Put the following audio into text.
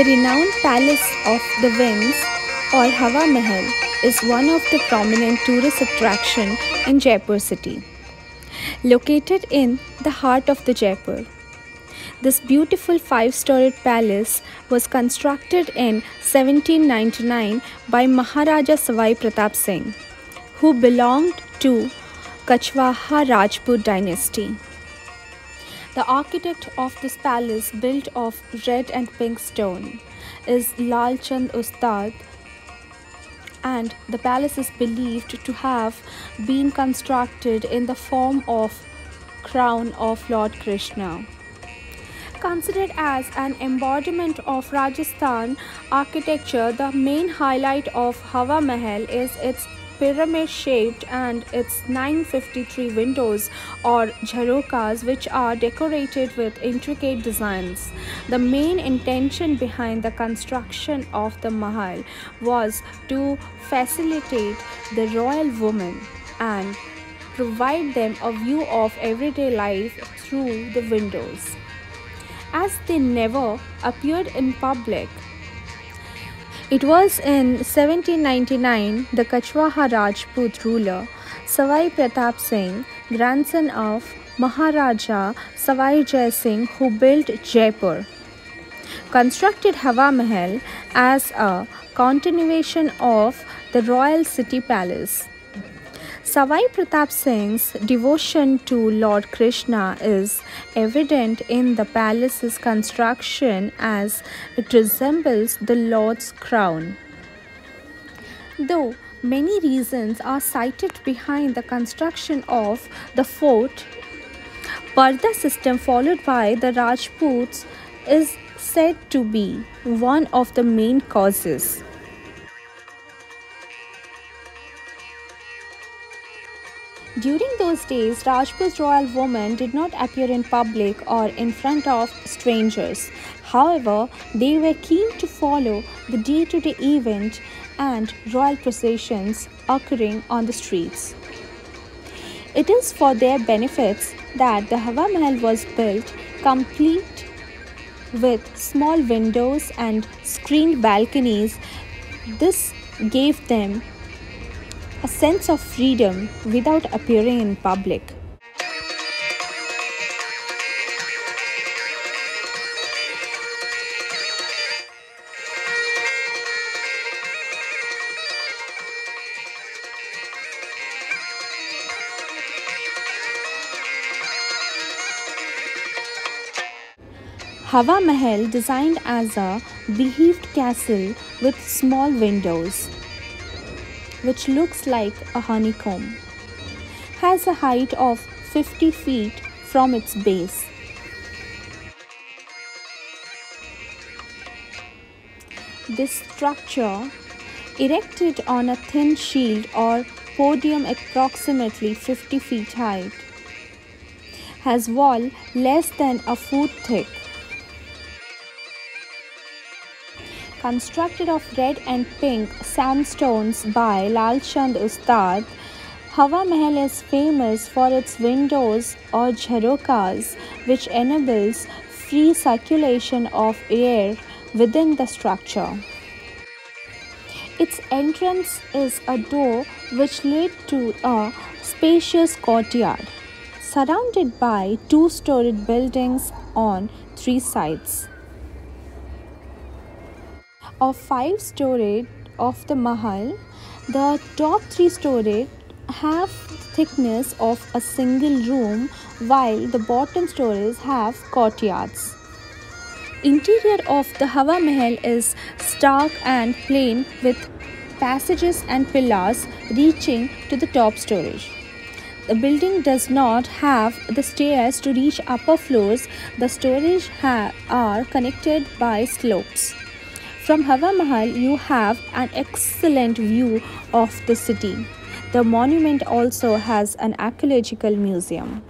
The renowned Palace of the Winds or Hawa Mahal is one of the prominent tourist attractions in Jaipur city. Located in the heart of the Jaipur, this beautiful five-storied palace was constructed in 1799 by Maharaja Savai Pratap Singh, who belonged to Kachwaha Rajput dynasty. The architect of this palace, built of red and pink stone, is Lal Chand Ustad, and the palace is believed to have been constructed in the form of crown of Lord Krishna. Considered as an embodiment of Rajasthan architecture, the main highlight of Hawa Mahal is its pyramid-shaped and its 953 windows or jharokas, which are decorated with intricate designs. The main intention behind the construction of the Mahal was to facilitate the royal women and provide them a view of everyday life through the windows. As they never appeared in public, it was in 1799 the Kachwaha Rajput ruler Savai Pratap Singh, grandson of Maharaja Savai Jai Singh, who built Jaipur, constructed Hawa Mahal as a continuation of the royal city palace. Savai Pratap Singh's devotion to Lord Krishna is evident in the palace's construction, as it resembles the Lord's crown. Though many reasons are cited behind the construction of the fort, Parda system followed by the Rajputs is said to be one of the main causes. During those days, Rajput royal women did not appear in public or in front of strangers. However, they were keen to follow the day-to-day event and royal processions occurring on the streets. It is for their benefits that the Hawa Mahal was built, complete with small windows and screened balconies. This gave them a sense of freedom without appearing in public. Hawa Mahal, designed as a beehive castle with small windows, which looks like a honeycomb, has a height of 50 feet from its base. This structure, erected on a thin shield or podium approximately 50 feet high, has wall less than a foot thick. Constructed of red and pink sandstones by Lal Chand Ustad, Hawa Mahal is famous for its windows or jharokas, which enables free circulation of air within the structure. Its entrance is a door which led to a spacious courtyard, surrounded by two-storied buildings on three sides. Of five-storied of the Mahal, the top three-storied have thickness of a single room, while the bottom stories have courtyards. Interior of the Hawa Mahal is stark and plain, with passages and pillars reaching to the top storage. The building does not have the stairs to reach upper floors. The storage are connected by slopes. From Hawa Mahal, you have an excellent view of the city. The monument also has an archaeological museum.